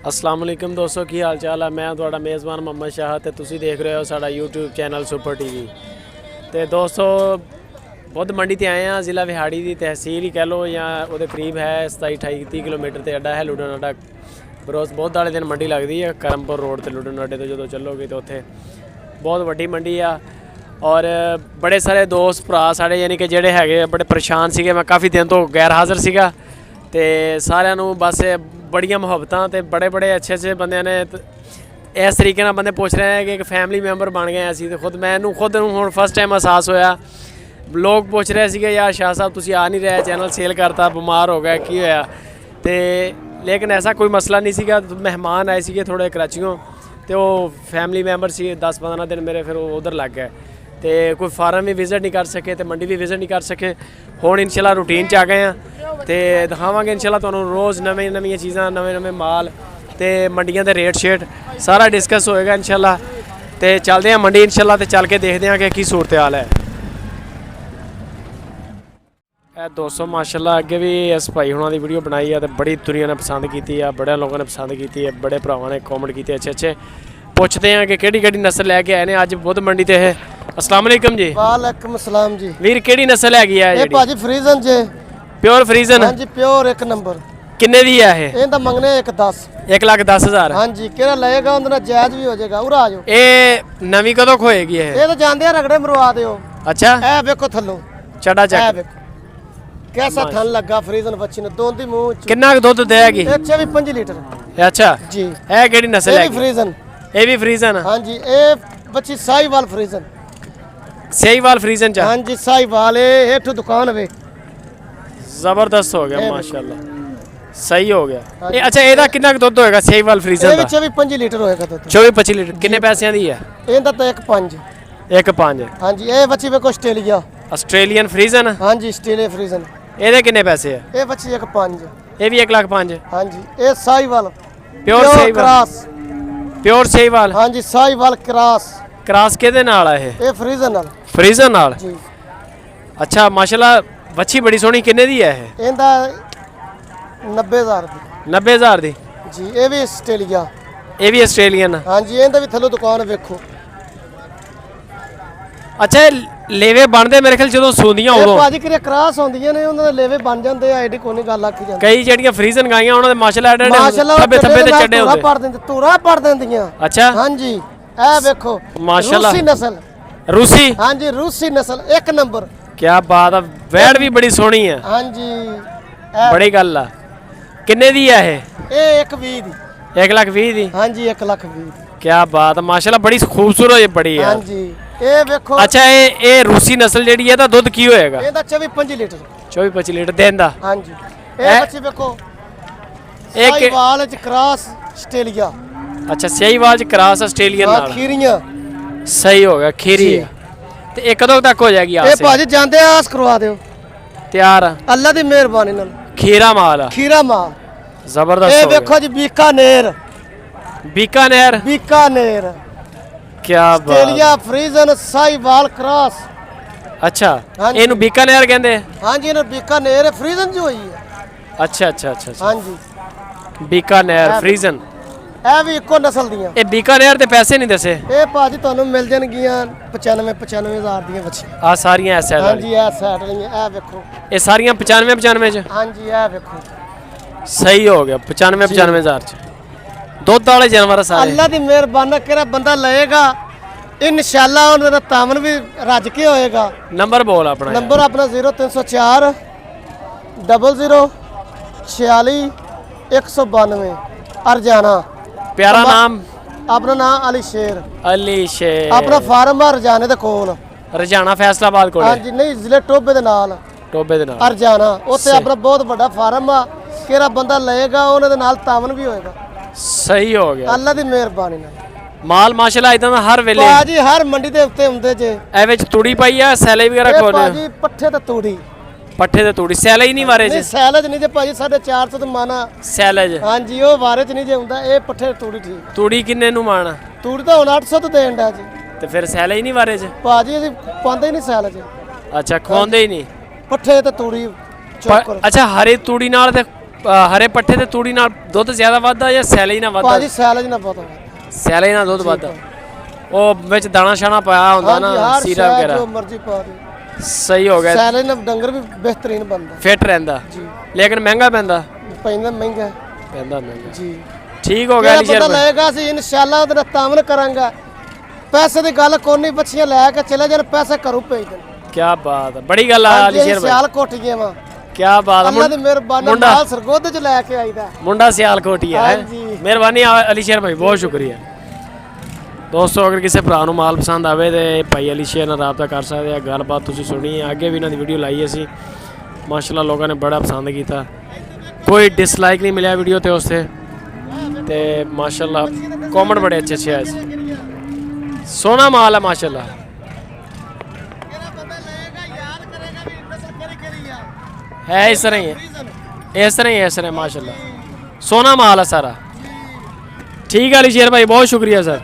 अस्सलाम वालेकुम दोस्तों, की हाल चाल है। मैं थोड़ा मेज़बान मोहम्मद शाह ते तुसी देख रहे हो साडा यूट्यूब चैनल सुपर टीवी। तो दोस्तों बुद्ध मंडी ते आए हैं, ज़िला विहाड़ी की तहसील ही कह लो या वो करीब है 27-28-30 किलोमीटर से अड्डा है लुडन अड्डा। बरोज़ बुद्ध वाले दिन मंडी लगती है करमपुर रोड से लुडन अड्डे तो जो चलोगे तो उत्थे बहुत वड्डी मंडी आ। और बड़े सारे दोस्त भरा साढ़े यानी कि जेड़े है बड़े परेशान सीगे, मैं काफ़ी दिन तो गैर हाज़र सीगा ते सारिਆਂ ਨੂੰ बस बड़िया मुहब्बतां ते बड़े बड़े अच्छे अच्छे बंदे ने इस तरीके नाल बंदे पुछ रहे हैं कि एक फैमिली मैंबर बन गए असीं। ते खुद मैनू खुद हुण फस्ट टाइम एहसास होया। लोग पुछ रहे थे यार शाह साहब तुसीं आ नहीं रहे, चैनल सेल करता, बीमार हो गया, की होया ते लेकिन ऐसा कोई मसला नहीं सीगा। मेहमान आए सीगे थोड़े कराचियों तो फैमिली मैंबर सी 10-15 दिन मेरे फिर उधर लग गए तो कोई फार्म भी विजिट नहीं कर सके तो मंडी भी विजिट नहीं कर सके। हुण इंशाल्लाह रूटीन च आ गए हैं तो दिखावांगे इंशाल्लाह तुहानूं रोज़ नवी नवी चीज़ां नवे माल तो मंडियां दे रेट शेट सारा डिस्कस होएगा इंशाल्लाह। तो चलते हैं मंडी इंशाल्लाह तो चल के देखते हैं कि की सूरत हाल है। दोस्तों माशाल्लाह अगे भी इस भाई हुणां दी वीडियो बनाई है तो बड़ी दुनिया ने पसंद की है, बड़े लोगों ने पसंद की है, बड़े भरावां ने कॉमेंट किए अच्छे अच्छे। पुछते हैं कि केड़ी नस्ल लैके आए ने अज बुद्ध मंडी ते। अस्सलाम वालेकुम जी। वालेकुम सलाम जी। वीर केड़ी नस्ल हैगी है? ये भाजी फ्रीजन जे प्योर फ्रीजन। हां जी प्योर एक नंबर। किन्ने दी है ये? ਇਹਦਾ ਮੰਗਨੇ 110 1,10,000। हां जी ਕਿਹੜਾ ਲਏਗਾ ਉਹਦੇ ਨਾਲ ਜਾਇਜ਼ ਵੀ ਹੋ ਜਾਏਗਾ। ਉਰਾ ਆ ਜਾਓ। ਇਹ ਨਵੀਂ ਕਦੋਂ ਖੋਏਗੀ ਇਹ ਤਾਂ ਜਾਂਦੇ ਆ ਰਗੜੇ ਮਰਵਾ ਦਿਓ। ਅੱਛਾ ਇਹ ਵੇਖੋ ਥੱਲੋਂ ਚੜਾ ਇਹ ਚੱਕ ਵੇਖੋ कैसा थन लगा फ्रीजन बच्ची ने दोन दी मुंह च ਕਿੰਨਾ ਕੁ ਦੁੱਧ ਦੇਗੀ? ਇਹ 24 ਲੀਟਰ। ਅੱਛਾ जी ਇਹ ਕਿਹੜੀ ਨਸਲ ਹੈ? ਇਹ फ्रीजन। ਇਹ ਵੀ ਫਰੀਜ਼ਨ? हां जी ਇਹ ਬੱਚੀ ਸਾਈਵਾਲ फ्रीजन। ਸਹੀਵਾਲ ਫਰੀਜ਼ਨ ਚ? हां जी साईवाल ਇਹ हेठ दुकान वे ਜ਼ਬਰਦਸਤ ਹੋ ਗਿਆ ਮਾਸ਼ਾਅੱਲਾ, ਸਹੀ ਹੋ ਗਿਆ ਇਹ। ਅੱਛਾ ਇਹਦਾ ਕਿੰਨਾ ਕੁ ਦੁੱਧ ਹੋਏਗਾ ਸਹੀਵਾਲ ਫਰੀਜ਼ਨ ਇਹ ਦਾ? ਵਿੱਚ ਵੀ 25 ਲੀਟਰ ਹੋਏਗਾ ਦੁੱਧ। 24-25 ਲੀਟਰ। ਕਿੰਨੇ ਪੈਸਿਆਂ ਦੀ ਹੈ? ਇਹਦਾ ਤਾਂ 1.5। 1.5। हां जी ਇਹ ਬੱਚੀ ਵੇਖੋ ਆਸਟ੍ਰੇਲੀਆ। Australian Friesian? हां जी ਆਸਟ੍ਰੇਲੀਆ फ्रीजन। ਇਹਦੇ ਕਿੰਨੇ ਪੈਸੇ ਹੈ? ਇਹ ਬੱਚੀ 1.5। ਇਹ ਵੀ 1,05,000। हां जी ਇਹ Sahiwal pure Sahiwal cross. Pure Sahiwal. हां जी साईवाल क्रास। ਕ੍ਰਾਸ ਕਿਹਦੇ ਨਾਲ ਆ ਇਹ? ਇਹ फ्रीजन ਨਾਲ ਫਰੀਜ਼ਨ ਨਾਲ? ਜੀ। ਅੱਛਾ ਮਾਸ਼ਾਅੱਲਾ ਵੱਛੀ ਬੜੀ ਸੋਹਣੀ। ਕਿੰਨੇ ਦੀ ਹੈ ਇਹ? ਇਹਦਾ 90000 ਰੁਪਏ 90,000 ਦੀ। ਜੀ। ਇਹ ਵੀ ਆਸਟ੍ਰੇਲੀਆ। ਇਹ ਵੀ ਆਸਟ੍ਰੇਲੀਅਨ? ਹਾਂ ਜੀ ਇਹਦਾ ਵੀ ਥੱਲੋਂ ਦੁਕਾਨ ਵੇਖੋ। ਅੱਛਾ ਇਹ ਲੇਵੇ ਬਣਦੇ ਮੇਰੇ ਖਿਆਲ ਜਦੋਂ ਸੂੰਦੀਆਂ ਇਹ ਉਦੋਂ? ਭਾਜੀ ਕਿਰੇ ਕ੍ਰਾਸ ਹੁੰਦੀਆਂ ਨੇ ਉਹਨਾਂ ਦੇ ਲੇਵੇ ਬਣ ਜਾਂਦੇ ਆ। ਐਡੀ ਕੋਈ ਨਹੀਂ ਗੱਲ ਆਖੀ ਜਾਂਦੀ। ਕਈ ਜਿਹੜੀਆਂ ਫਰੀਜ਼ਨ ਗਾਈਆਂ ਉਹਨਾਂ ਦੇ ਮਾਸ਼ਾਅੱਲਾ ਮਾਸ਼ਾਅੱਲਾ ਥੱਬੇ ਥੱਬੇ ਤੇ ਚੱਡੇ ਹੁੰਦੇ। ਪੜ ਦਿੰਦੇ ਧੂਰਾ ਪੜ ਦਿੰਦੀਆਂ। ਅੱਛਾ ਹਾਂ ਜੀ ਇਹ ਵੇਖੋ ਮਾਸ਼ਾਅੱਲਾ ਰੂਸੀ ਨਸਲ। ਰੂਸੀ? ਹਾਂ ਜੀ ਰੂਸੀ ਨਸਲ ਇੱਕ ਨੰਬਰ। ਕੀ ਬਾਤ ਆ। ਵੈੜ ਵੀ ਬੜੀ ਸੋਹਣੀ ਆ। ਹਾਂ ਜੀ ਬੜੀ ਗੱਲ ਆ। ਕਿੰਨੇ ਦੀ ਆ ਇਹ? ਇਹ 1.20 ਦੀ। 1,20,000 ਦੀ? ਹਾਂ ਜੀ 1,20,000 ਦੀ। ਕੀ ਬਾਤ ਆ ਮਾਸ਼ਾਅੱਲਾ ਬੜੀ ਖੂਬਸੂਰਤ ਹੈ ਬੜੀ ਹਾਂ ਯਾਰ। ਜੀ ਇਹ ਵੇਖੋ। ਅੱਛਾ ਇਹ ਰੂਸੀ ਨਸਲ ਜਿਹੜੀ ਹੈ ਤਾਂ ਦੁੱਧ ਕੀ ਹੋਏਗਾ? ਇਹਦਾ 24-25 ਲੀਟਰ। 24-25 ਲੀਟਰ ਦਿਨ ਦਾ? ਹਾਂ ਜੀ ਇਹ ਬੱਚੀ ਵੇਖੋ ਇਹ ਸਾਈਵਾਲ ਚ ਕ੍ਰਾਸ ਆਸਟ੍ਰੇਲੀਆ। ਅੱਛਾ ਸਹੀਵਾਲ ਚ ਕ੍ਰਾਸ ਆਸਟ੍ਰੇਲੀਅਨ ਨਾਲ? ਖੀਰੀਆਂ। ਸਹੀ ਹੋ ਗਿਆ ਖੀਰੀ ਹੈ। ਤੇ ਇਹ ਕਦੋਂ ਤੱਕ ਹੋ ਜਾਏਗੀ ਆਸ? ਇਹ ਭਾਜੀ ਜਾਂਦੇ ਆਸ ਕਰਵਾ ਦਿਓ। ਤਿਆਰ ਆ? ਅੱਲਾ ਦੀ ਮਿਹਰਬਾਨੀ ਨਾਲ। ਖੀਰਾ ਮਾਲ ਆ? ਖੀਰਾ ਮਾਲ ਜ਼ਬਰਦਸਤ। ਇਹ ਵੇਖੋ ਜੀ ਬੀਕਾਨੇਰ। बीकानेर? बीकानेर क्या बात। Australia फ्रीजन Sahiwal cross. अच्छा हाँ जी। ਇਹਨੂੰ बीकानेर ਕਹਿੰਦੇ? हाँ जी ਇਹਨੂੰ बीकानेर फ्रीजन जो हुई है। अच्छा अच्छा अच्छा हाँ जी बीकानेर फ्रीजन। ਇਹ ਵੀ ਇੱਕੋ ਨਸਲ ਦੀਆਂ। ਇਹ बीकानेर ਦੇ ਪੈਸੇ ਨਹੀਂ ਦੱਸੇ? ਇਹ ਭਾਜੀ ਤੁਹਾਨੂੰ ਮਿਲ ਜਾਣਗੀਆਂ 95,000 ਦੀਆਂ ਬੱਚੀਆਂ। ਆ ਸਾਰੀਆਂ ਐਸ ਸਾਈਡ हाँ ਵਾਲੀ? जी ਇਹ ਸਾਈਡ ਵਾਲੀਆਂ ਇਹ ਵੇਖੋ। ਇਹ ਸਾਰੀਆਂ 95 ਚ? हाँ जी ਇਹ ਵੇਖੋ ਸਹੀ ਹੋ ਗਿਆ 95,000 ਚ। ਦੁੱਧ ਵਾਲੇ ਜਾਨਵਰ ਸਾਰੇ? ਅੱਲਾ ਦੀ ਮਿਹਰਬਾਨੀ ਕਿਹੜਾ ਬੰਦਾ ਲਏਗਾ ਇਨਸ਼ਾਅੱਲਾ ਉਹਨਾਂ ਦਾ ਤਾਮਨ ਵੀ ਰੱਜ ਕੇ ਹੋਏਗਾ। ਨੰਬਰ ਬੋਲ ਆਪਣਾ। ਨੰਬਰ ਆਪਣਾ 0304 00 46 192 ਅਰਜਾਨਾ। ਪਿਆਰਾ ਨਾਮ? ਆਪਣਾ ਨਾਮ ਅਲੀ ਸ਼ੇਰ। ਅਲੀ ਸ਼ੇਰ। ਆਪਣਾ ਫਾਰਮ ਆ ਰਜਾਨੇ ਦੇ ਕੋਲ। ਰਜਾਨਾ ਫੈਸਲਾਬਾਦ ਕੋਲ? ਹਾਂਜੀ ਨਹੀਂ ਜ਼ਿਲ੍ਹੇ ਟੋਬੇ ਦੇ ਨਾਲ। ਟੋਬੇ ਦੇ ਨਾਲ ਅਰਜਾਨਾ ਉੱਥੇ ਆਪਣਾ ਬਹੁਤ ਵੱਡਾ ਫਾਰਮ ਆ। ਕਿਹੜਾ ਬੰਦਾ ਲਏਗਾ ਉਹਨਾਂ ਦੇ ਨਾਲ ਤਾਮਨ ਵੀ ਹੋਏਗਾ। ਸਹੀ ਹੋ ਗਿਆ ਅੱਲਾ ਦੀ ਮਿਹਰਬਾਨੀ ਨਾਲ। ਮਾਲ ਮਾਸ਼ਾਅੱਲਾ ਇਦਾਂ ਦਾ ਹਰ ਵੇਲੇ ਬਾਜੀ ਹਰ ਮੰਡੀ ਦੇ ਉੱਤੇ ਹੁੰਦੇ ਜੇ। ਇਹ ਵਿੱਚ ਤੂੜੀ ਪਾਈ ਆ ਸੈਲੇ ਵਗੈਰਾ ਇਹ ਕੋਲ? ਬਾਜੀ ਪੱਠੇ ਤੇ ਤੂੜੀ। ਪੱਠੇ ਤੇ ਤੂੜੀ ਸੈਲੇ ਹੀ ਨਹੀਂ ਵਾਰੇ ਨਹੀਂ ਚ? ਸੈਲਜ ਨਹੀਂ ਜੇ ਭਾਜੀ 450 ਤੇ ਮਾਨਾ। ਸੈਲਜ? ਹਾਂਜੀ ਉਹ ਵਾਰੇ ਚ ਨਹੀਂ ਜੇ ਹੁੰਦਾ। ਇਹ ਪੱਠੇ ਤੂੜੀ ਠੀਕ। ਤੂੜੀ ਕਿੰਨੇ ਨੂੰ ਮਾਣਾ? ਤੂੜੀ ਤਾਂ ਹੁਣ 800 ਤੇ ਦੇਣ ਦਾ ਜੀ। ਤੇ ਫਿਰ ਸੈਲੇ ਹੀ ਨਹੀਂ ਵਾਰੇ ਚ? ਭਾਜੀ ਅਸੀਂ ਪਾਉਂਦੇ ਹੀ ਨਹੀਂ ਸੈਲਜ। ਅੱਛਾ ਖਵਾਉਂਦੇ ਹੀ ਨਹੀਂ? ਪੱਠੇ ਤੇ ਤੂੜੀ ਚੋਕਰ। ਅੱਛਾ ਹਰੇ ਤੂੜੀ ਨਾਲ ਤੇ ਹਰੇ ਪੱਠੇ ਤੇ ਤੂੜੀ ਨਾਲ ਦੁੱਧ ਜ਼ਿਆਦਾ ਵੱਧਦਾ ਜਾਂ ਸੈਲੇਜ ਨਾਲ ਵੱਧਦਾ? ਭਾਜੀ ਸੈਲਜ ਨਾ ਪਤਾ ਸੈਲੇਜ ਨਾਲ ਦੁੱਧ ਵੱਧਦਾ। ਉਹ ਵਿੱਚ ਦਾਣਾ ਸ਼ਾਣਾ ਪਾਇਆ ਹੁੰਦਾ ਨਾ, ਸੀਰਾ ਵਗੈਰਾ, ਜੋ ਮਰਜ਼ੀ ਪਾ ਦੇ, ਸਹੀ ਹੋ ਗਿਆ, ਸੈਲਜ ਨਾਲ ਡੰਗਰ ਵੀ ਬਿਹਤਰੀਨ ਬਣਦਾ ਫਿੱਟ ਰਹਿੰਦਾ। ਲੇਕਿਨ ਮਹਿੰਗਾ ਪੈਂਦਾ ਪੈਂਦਾ ਮਹਿੰਗਾ ਜੀ। ਠੀਕ ਹੋ ਗਿਆ ਅਲੀ ਸ਼ੇਰ ਪਤਾ ਭਾਈ। ਲਏਗਾ ਅਸੀਂ ਇਨਸ਼ਾਅੱਲਾ ਉਹਦੇ ਨਾਲ ਤਾਮਨ ਕਰਾਂਗਾ। ਪੈਸੇ ਦੀ ਗੱਲ ਕੋਨੀ, ਬੱਚੀਆਂ ਲੈ ਕੇ ਚਲੇ ਜਾਣ, ਪੈਸੇ ਘਰੋਂ ਭੇਜ ਦੇਣ। ਕੀ ਬਾਤ ਹੈ, ਬੜੀ ਗੱਲ ਆ ਅਲੀ ਸ਼ੇਰ ਭਾਈ, ਸਿਆਲ ਕੋਠੀਆਂ ਵਾ, ਕੀ ਬਾਤ। ਅੱਲਾ ਦੀ ਮਿਹਰਬਾਨੀ ਨਾਲ ਸਰਗੋਦ ਚ ਲੈ ਕੇ ਆਈਦਾ ਮੁੰਡਾ ਸਿਆਲ ਕੋਟੀਆ ਹੈ। ਹਾਂਜੀ। ਮਿਹਰਬਾਨੀ ਅਲੀ ਸ਼ੇਰ ਭਾਈ, ਬਹੁਤ ਸ਼ੁਕਰੀਆ। ਦੋਸਤੋ ਅਗਰ ਕਿਸੇ ਭਰਾ ਨੂੰ ਮਾਲ ਪਸੰਦ ਆਵੇ ਤੇ ਭਾਈ ਅਲੀ ਸ਼ੇਰ ਨਾਲ ਰਾਬਤਾ ਕਰ ਸਕਦੇ ਆ। ਗੱਲਬਾਤ ਤੁਸੀਂ ਸੁਣੀ ਹੈ, ਅੱਗੇ ਵੀ ਇਹਨਾਂ ਦੀ ਵੀਡੀਓ ਲਾਈ ਅਸੀਂ, ਮਾਸ਼ਾਅੱਲਾ ਲੋਕਾਂ ਨੇ ਬੜਾ ਪਸੰਦ ਕੀਤਾ, ਕੋਈ ਡਿਸਲਾਈਕ ਨਹੀਂ ਮਿਲਿਆ ਵੀਡੀਓ ਤੇ ਉਸ ਤੇ ਮਾਸ਼ਾਅੱਲਾ ਕਮੈਂਟ ਬੜੇ ਅੱਛੇ ਅੱਛੇ ਆਏ ਸੀ। ਸੋਹਣਾ ਮਾਲ ਹੈ ਮਾਸ਼ਾਅੱਲਾ। ਹੈ ਇਸ ਤਰ੍ਹਾਂ ਹੀ ਹੈ, ਇਸ ਤਰ੍ਹਾਂ ਮਾਸ਼ਾਅੱਲਾ, ਸੋਹਣਾ ਮਾਲ ਹੈ ਸਾਰਾ। ठीक है अली शेर भाई, बहुत शुक्रिया सर।